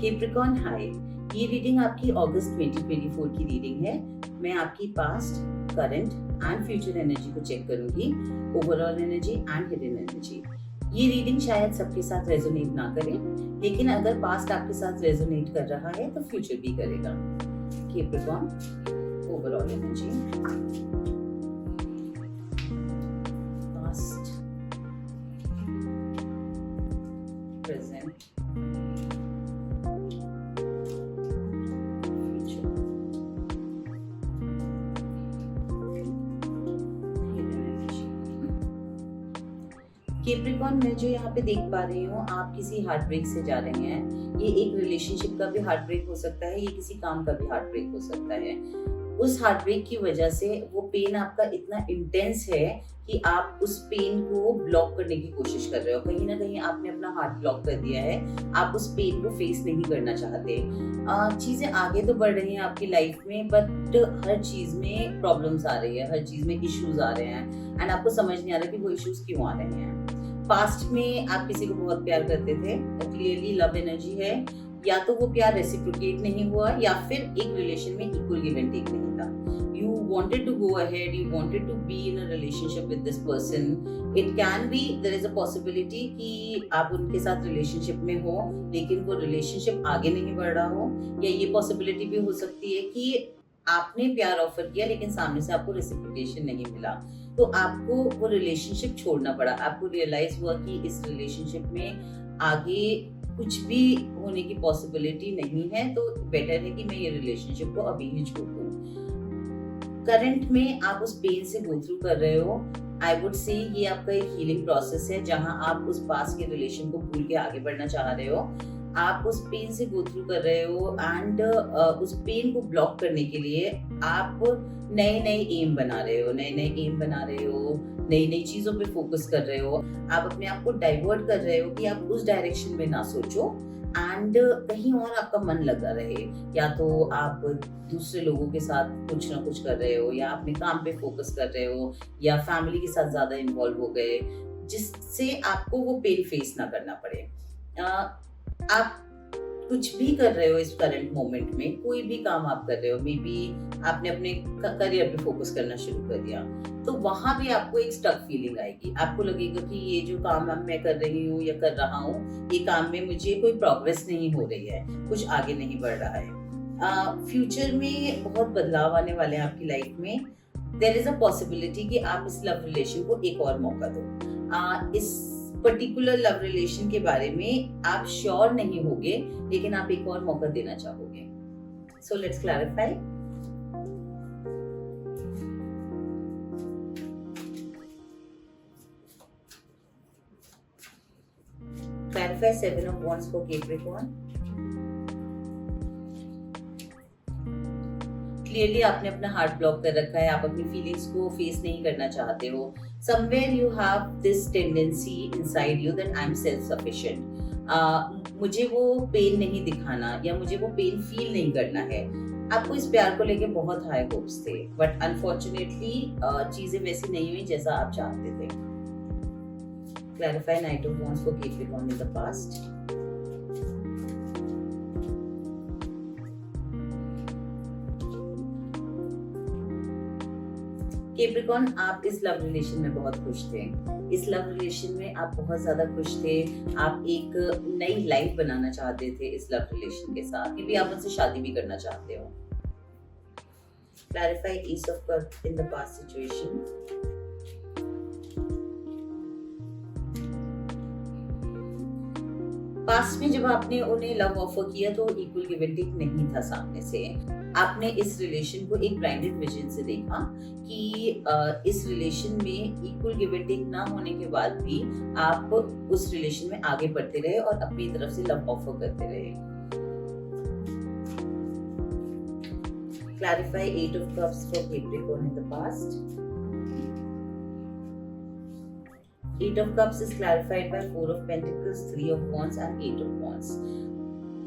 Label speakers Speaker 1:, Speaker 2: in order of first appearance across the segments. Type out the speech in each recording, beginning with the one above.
Speaker 1: Capricorn हाय, ये reading आपकी अगस्त 2024 की रीडिंग है। मैं आपकी past, current and future energy को चेक करूंगी, overall energy and hidden energy. ये रीडिंग शायद सबके साथ रेजोनेट ना करे, लेकिन अगर पास्ट आपके साथ रेजोनेट कर रहा है तो फ्यूचर भी करेगा। Capricorn, overall energy, past, present, Capricorn, मैं जो यहाँ पे देख पा रही हूँ, आप किसी हार्ट ब्रेक से जा रहे हैं। ये एक रिलेशनशिप का भी हार्ट ब्रेक हो सकता है, ये किसी काम का भी हार्ट ब्रेक हो सकता है। उस हार्ट ब्रेक की वजह से वो पेन आपका इतना इंटेंस है कि आप उस पेन को ब्लॉक करने की कोशिश कर रहे हो। कहीं ना कहीं आपने अपना हार्ट ब्लॉक कर दिया है, आप उस पेन को फेस नहीं करना चाहते। चीजें आगे तो बढ़ रही हैं आपकी लाइफ में, बट हर चीज में प्रॉब्लम्स आ रही है, हर चीज में इश्यूज आ रहे हैं एंड आपको समझ नहीं आ रहा कि वो इश्यूज क्यों आ रहे हैं। पास्ट में आप किसी को बहुत प्यार करते थे, क्लियरली लव एनर्जी है। या तो वो प्यार रेसिप्रोकेट नहीं हुआ या फिर एक रिलेशन में इक्वल गिव एंड टेक नहीं था। You wanted to go ahead, you wanted to be in a relationship with this person. It can be, there is a possibility कि आप उनके साथ रिलेशनशिप में हो लेकिन वो रिलेशनशिप आगे नहीं बढ़ रहा हो, या ये पॉसिबिलिटी भी हो सकती है कि आपने प्यार ऑफर किया लेकिन सामने से आपको रेसिप्रोकेशन नहीं मिला, तो आपको वो रिलेशनशिप छोड़ना पड़ा। आपको रियलाइज हुआ कि इस रिलेशनशिप में आगे कुछ भी होने की पॉसिबिलिटी नहीं है, तो बेटर है कि मैं ये रिलेशनशिप को अभी ही छोड़ दूं। करंट में आप उस पेन से गो थ्रू कर रहे हो। आई वुड से ये आपका एक हीलिंग प्रोसेस है, जहां आप उस पास के रिलेशन को भूल के आगे बढ़ना चाह रहे हो। आप उस पेन से गो थ्रू कर रहे हो एंड उस पेन को ब्लॉक करने के लिए आप नए नए एम बना रहे हो, नई नई चीजों पे फोकस कर रहे हो। आप अपने आप को डाइवर्ट कर रहे हो कि आप उस डायरेक्शन में ना सोचो एंड कहीं और आपका मन लगा रहे। या तो आप दूसरे लोगों के साथ कुछ ना कुछ कर रहे हो, या अपने काम पे फोकस कर रहे हो, या फैमिली के साथ ज्यादा इन्वॉल्व हो गए, जिससे आपको वो पेन फेस ना करना पड़े। आप कुछ भी कर रहे हो इस करंट मोमेंट में, कोई भी काम आप कर रहे हो, मे बी आपने अपने करियर पे फोकस करना शुरू कर दिया, तो वहां भी आपको एक स्टक फीलिंग आएगी। आपको लगेगा कि ये जो काम मैं कर रही हूँ या कर रहा हूँ, ये काम में मुझे कोई प्रोग्रेस नहीं हो रही है, कुछ आगे नहीं बढ़ रहा है। फ्यूचर में बहुत बदलाव आने वाले हैं आपकी लाइफ में। देयर इज अ पॉसिबिलिटी कि आप इस लव रिलेशन को एक और मौका दो। इस पर्टिकुलर लव रिलेशन के बारे में आप श्योर नहीं होगे, लेकिन आप एक और मौका देना चाहोगे। So let's clarify. Clarify 7 of Wands for Capricorn. Clearly आपने अपना हार्ट ब्लॉक कर रखा है, आप अपनी फीलिंग्स को फेस नहीं करना चाहते हो। Somewhere you have this tendency inside you that I am self sufficient. मुझे वो पेन नहीं दिखाना या मुझे वो पेन फील नहीं करना है। आपको इस प्यार को लेके बहुत हाई होप्स थे, बट अनफॉर्चुनेटली चीजें वैसी नहीं हुई जैसा आप चाहते थे। Clarify Knight of Wands for Capricorn in the past. Capricorn, आप इस लव रिलेशन में बहुत खुश थे। इस लव रिलेशन में आप बहुत ज्यादा खुश थे। आप एक नई लाइफ बनाना चाहते थे इस लव रिलेशन के साथ, कि भी आप उनसे शादी भी करना चाहते हो। Clarify Ace of Cups in the past situation. Past में जब आपने उन्हें लव ऑफर किया तो इक्वल गिव एंड टेक नहीं था सामने से। आपने इस रिलेशन को एक ब्लाइंडेड विजन से देखा कि इस रिलेशन में इक्वल गिव एंड टेक ना होने के बाद भी आप उस रिलेशन में आगे बढ़ते रहे और अपनी तरफ से लव ऑफर करते रहे। Clarify 8 of Cups for Capricorn in the past. 8 of Cups is clarified by 4 of Pentacles, 3 of Wands and 8 of Wands.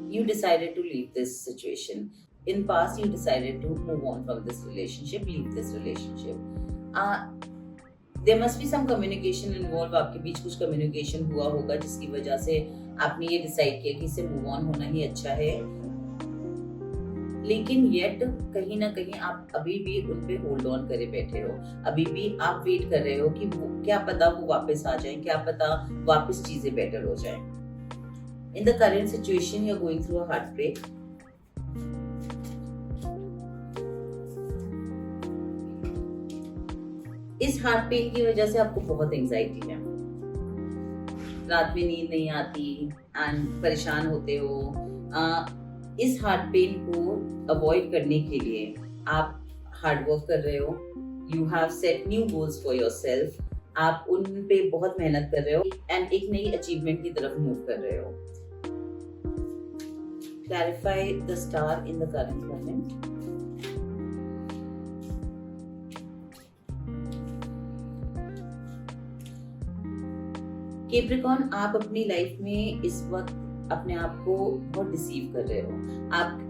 Speaker 1: You decided to leave this situation. In past, you decided to move on from this relationship, leave this relationship. There must be some communication involved. आपके बीच कुछ communication हुआ होगा जिसकी वजह से आपने ये decide किया कि इससे मूव ऑन होना ही अच्छा है, लेकिन येट कहीं ना कहीं आप अभी भी उन पे होल्ड ऑन करे बैठे हो, अभी भी आप वेट कर रहे हो कि क्या पता वो वापस आ जाए, क्या पता वापस चीजें बेटर हो जाए। In the current situation you are going through a heart break. इस हार्ट पेन की वजह से आपको बहुत एंजाइटी है, रात में नींद नहीं आती एंड परेशान होते हो। इस हार्ट पेन को अवॉइड करने के लिए आप हार्ड वर्क कर रहे हो, you have set new goals for yourself, आप उन पे बहुत मेहनत कर रहे हो एंड एक नई अचीवमेंट की तरफ मूव कर रहे हो। Clarify the star in the current moment. Capricorn, आप अपनी लाइफ में इस वक्त अपने आप को बहुत डिसीव कर रहे हो।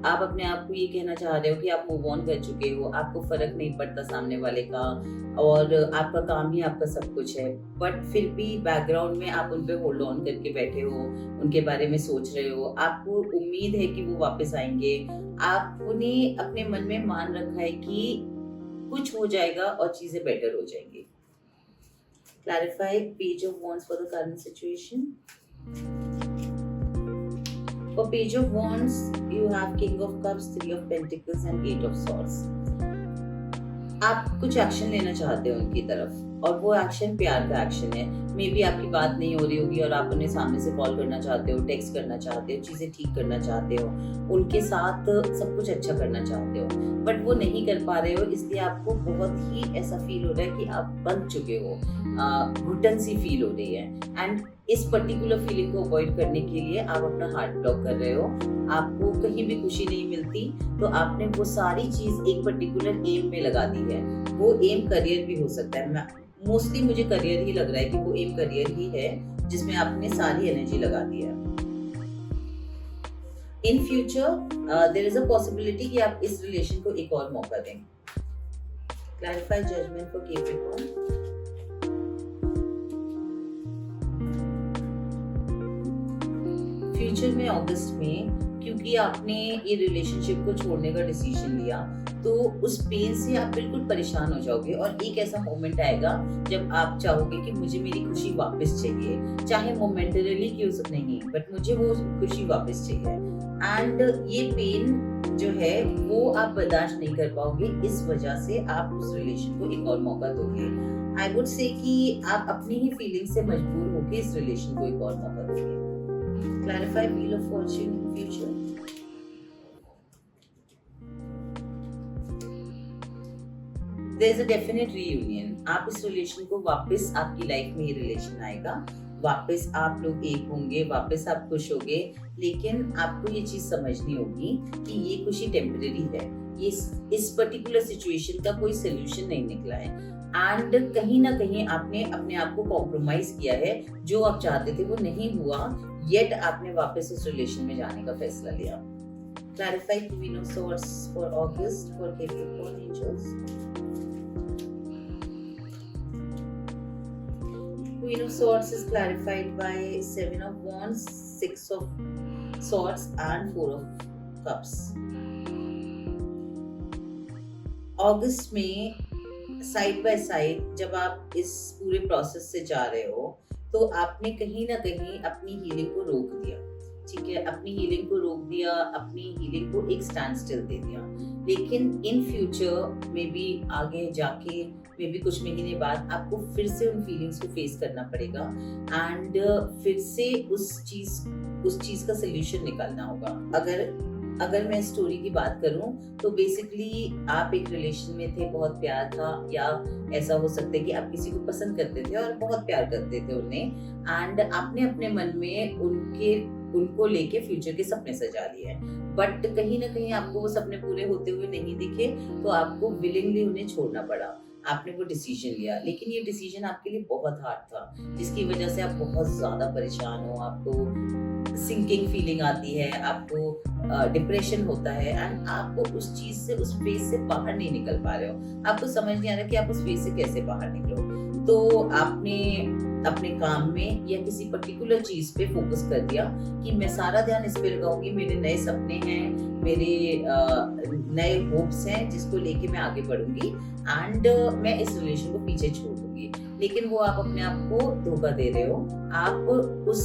Speaker 1: आप अपने आप को ये कहना चाह रहे हो कि आप मूव ऑन कर चुके हो, आपको फर्क नहीं पड़ता सामने वाले का, और आपका काम ही आपका सब कुछ है, बट फिर भी बैकग्राउंड में आप उन पे होल्ड ऑन करके बैठे हो, उनके बारे में सोच रहे हो, आपको उम्मीद है कि वो वापस आएंगे, आपने अपने मन में मान रखा है कि कुछ हो जाएगा और चीजें बेटर हो जाएंगी। Clarify Page of Wands for the current situation. For Page of Wands, you have King of Cups, Three of Pentacles and Eight of Swords. आप कुछ एक्शन लेना चाहते हो उनकी तरफ, और वो एक्शन प्यार का एक्शन है। मे बी आपकी बात नहीं हो रही होगी और आप उन्हें सामने से कॉल करना चाहते हो, टेक्स्ट करना चाहते हो, चीजें ठीक करना चाहते हो, उनके साथ सब कुछ अच्छा करना चाहते हो, बट वो नहीं कर पा रहे हो, इसलिए आपको बहुत ही ऐसा फील हो रहा है कि आप बंध चुके हो, घुटन सी फील हो रही है। एंड इस पर्टिकुलर फीलिंग को अवॉइड करने के लिए आप अपना हार्ट ब्लॉक कर रहे हो, आपको कहीं भी खुशी नहीं मिलती, तो आपने वो सारी चीज एक पर्टिकुलर एम में लगा दी है। वो एम करियर भी हो सकता है, मोस्टली मुझे करियर ही लग रहा है कि वो एम करियर ही है जिसमें आपने सारी एनर्जी लगा दी है। In future there is a possibility कि आप इस रिलेशन को एक और मौका दें। Clarify judgement for Capricorn. Future में अगस्त में, क्योंकि आपने ये रिलेशनशिप को छोड़ने का डिसीजन लिया, तो उस पेन से आप बिल्कुल परेशान हो जाओगे, और एक ऐसा मोमेंट आएगा जब आप चाहोगे कि मुझे मेरी खुशी वापस चाहिए, चाहे मोमेंटरली क्यों नहीं, बट मुझे वो खुशी वापस चाहिए। एंड ये पेन जो है वो आप बर्दाश्त नहीं कर पाओगे, इस वजह से आप उस रिलेशन को एक और मौका दोगे। आई वुड से कि आप अपनी ही फीलिंग से मजबूर होकर इस रिलेशन को एक और मौका दोगे। Clarify Wheel of Fortune in future. There is a definite reunion. आप इस रिलेशन को वापस, आपकी लाइफ में ये रिलेशन आएगा, वापस आप लोग एक होंगे, वापस आप खुश होगे, लेकिन आपको ये चीज समझनी होगी कि ये खुशी टेम्परेरी है, ये इस पर्टिकुलर सिचुएशन का कोई सोल्यूशन नहीं निकला है, एंड कहीं ना कहीं आपने अपने आप को कॉम्प्रोमाइज किया है, जो आप चाहते थे वो नहीं हुआ, येट आपने वापस उस रिलेशन में जाने का फैसला लिया। Clarify queen of swords for August for Capricorn angels. Queen of swords is clarified by 7 of Wands, 6 of Swords and 4 of Cups। अगस्त में साइड बाय साइड जब आप इस पूरे प्रोसेस से जा रहे हो, तो आपने कहीं ना कहीं अपनी हीलिंग को रोक दिया, ठीक है, अपनी हीलिंग को रोक दिया, अपनी हीलिंग को एक स्टैंड स्टिल दे दिया, लेकिन इन फ्यूचर में भी आगे जाके में भी कुछ महीने बाद आपको फिर से उन फीलिंग्स को फेस करना पड़ेगा, एंड फिर से उस चीज का सोल्यूशन निकालना होगा। अगर मैं स्टोरी की बात करूं, तो बेसिकली आप एक रिलेशन में थे, बहुत प्यार था, या ऐसा हो सकता है कि आप किसी को पसंद करते थे और बहुत प्यार करते थे उन्हें, एंड आपने अपने मन में उनको लेके फ्यूचर के सपने सजा लिए हैं, बट कहीं ना कहीं आपको वो सपने पूरे होते हुए नहीं दिखे, तो आपको विलिंगली उन्हें छोड़ना पड़ा, आपने वो डिसीजन लिया, लेकिन ये डिसीजन आपके लिए बहुत हार्ड था, जिसकी वजह से आप बहुत ज्यादा परेशान हो, आपको सिंकिंग फीलिंग आती है, आपको डिप्रेशन होता है, एंड आपको उस चीज से, उस फेज से बाहर नहीं निकल पा रहे हो, आपको समझ नहीं आ रहा कि आप उस फेज से कैसे बाहर निकलो। तो आपने अपने काम में या किसी पर्टिकुलर चीज पे फोकस कर दिया कि मैं सारा ध्यान इस पे लगाऊंगी, मेरे नए सपने हैं, मेरे नए होप्स हैं जिसको लेके मैं आगे बढ़ूंगी एंड मैं इस रिलेशन को पीछे छोड़ दूंगी। लेकिन वो आप अपने आप को धोखा दे रहे हो। आप उस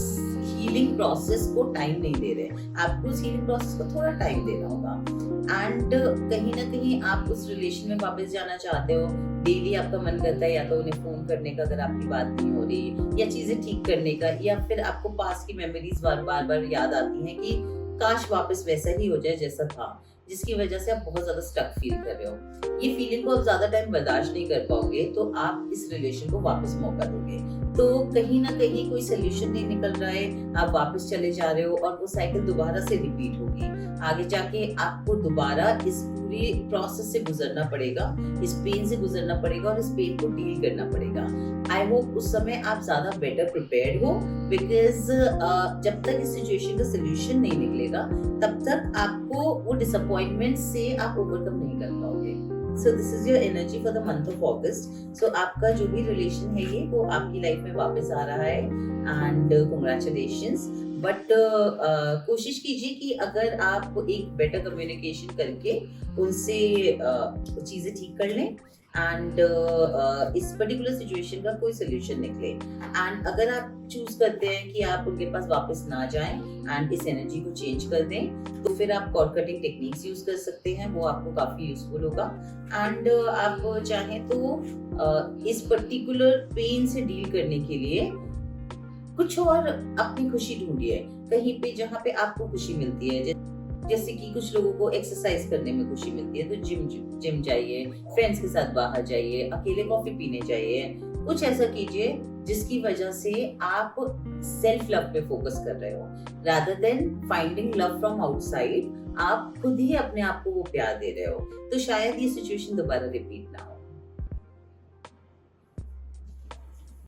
Speaker 1: हीलिंग प्रोसेस को टाइम नहीं दे रहे। आपको उस हीलिंग प्रोसेस को थोड़ा टाइम देना होगा एंड कहीं ना कहीं आप उस रिलेशन में वापस जाना चाहते हो। डेली आपका मन करता है या तो उन्हें फोन करने का अगर आपकी बात नहीं हो रही, या चीजें ठीक करने का, या फिर आपको पास की मेमोरीज बार बार याद आती हैं कि काश वापस वैसा ही हो जाए जैसा था, जिसकी वजह से आप बहुत ज्यादा स्टक फील कर रहे हो। ये फीलिंग को आप ज्यादा टाइम बर्दाश्त नहीं कर पाओगे तो आप इस रिलेशन को वापस मौका दोगे। तो कहीं ना कहीं कोई सोल्यूशन नहीं निकल रहा है, आप वापस चले जा रहे हो और वो साइकिल दोबारा से रिपीट होगी। आगे जाके आपको दोबारा इस पूरी प्रोसेस से गुजरना पड़ेगा, इस पेन से गुजरना पड़ेगा और इस पेन को डील करना पड़ेगा। आई होप उस समय आप ज्यादा बेटर प्रिपेयर्ड हो, बिकॉज जब तक इस सिचुएशन का सोल्यूशन नहीं निकलेगा तब तक आपको वो डिसअपॉइंटमेंट से आप ओवरकम नहीं कर पाओगे। So this is your energy for the month of August. So आपका जो भी रिलेशन है ये वो आपकी लाइफ में वापस आ रहा है एंड कांग्रेचुलेशंस। बट कोशिश कीजिए कि अगर आप एक बेटर कम्युनिकेशन करके उनसे चीजें ठीक कर लें एंड इस पर्टिकुलर सिचुएशन का कोई सोल्यूशन निकले। एंड अगर आप चूज करते हैं कि आप उनके पास वापस ना जाएं एंड इस एनर्जी को चेंज कर दें, तो फिर आप कॉर्ड कटिंग टेक्निक्स यूज कर सकते हैं, वो आपको काफी यूजफुल होगा। एंड आप चाहें तो इस पर्टिकुलर पेन से डील करने के लिए कुछ और अपनी खुशी ढूंढिए कहीं पे जहाँ पे आपको खुशी मिलती है। जैसे कि कुछ लोगों को एक्सरसाइज करने में खुशी मिलती है तो जिम जाइए, फ्रेंड्स के साथ बाहर जाइए, अकेले कॉफी पीने जाइए। कुछ ऐसा कीजिए जिसकी वजह से आप सेल्फ लव पे फोकस कर रहे हो rather than finding love from outside. आप खुद ही अपने आप को वो प्यार दे रहे हो, तो शायद ये सिचुएशन दोबारा रिपीट ना हो।